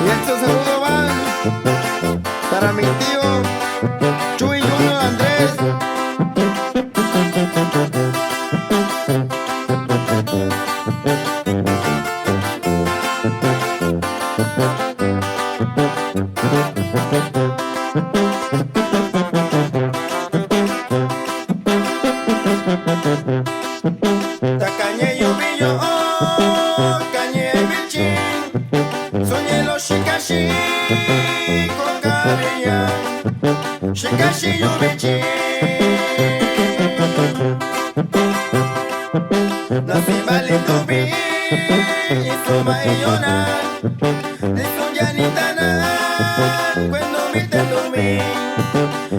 Y estos saludos van para mi tío Chuy Junior Andrés. Tacañe yubillo, cañe bilchin, soñé los shikashi con cariño, shikashi yubilchin. Nací valiendo bien, y suma y yona, de su yanitana, cuando me te dormí,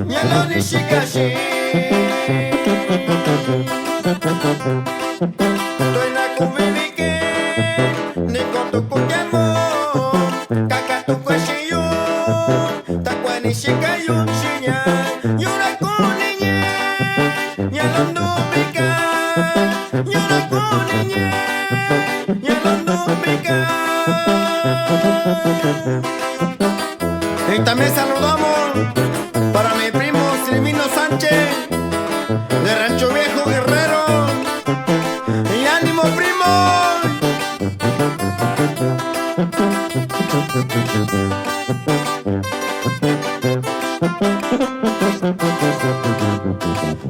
ya lo ni shikashi. Tôi là cùng với mi kê, nên còn tôi cũng nhớ mơ. Kaka tôi quay xe yu, ta quay ni xe ca yu xe nhà. Yu là cô ni nhé, nhà lòng đô bê ca. Yu là cô ni nhé, nhà lòng đô bê ca. Y también saludamos para mi primo Silvino Sánchez, de Rancho Viejo Guerrero. Y ánimo, primo.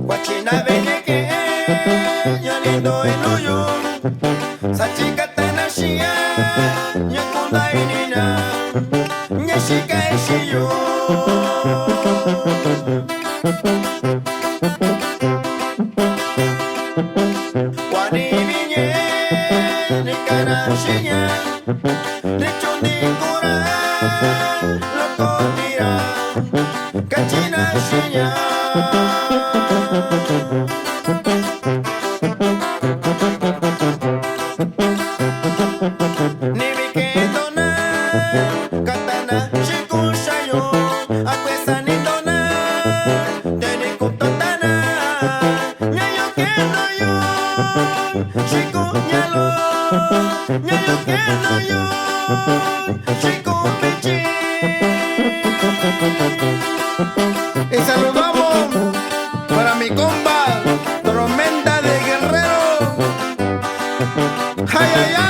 Guachina beneke, yo lindo en hoyo. Sachika tanashia, yo kunda inina, nyashika eshiyo. Guanibiñe, ni carashiña, ni chundicura, loco mira, cachina shiña. Ni mi kedona, katana shikushayo, akwesa ni dona, teni kutotana, nyayo kendo yo, shiku nyalo, nyayo kendo yo, shiku michi. Y saludamos para mi compa, Tormenta de Guerrero. ¡Ay, ay, ay!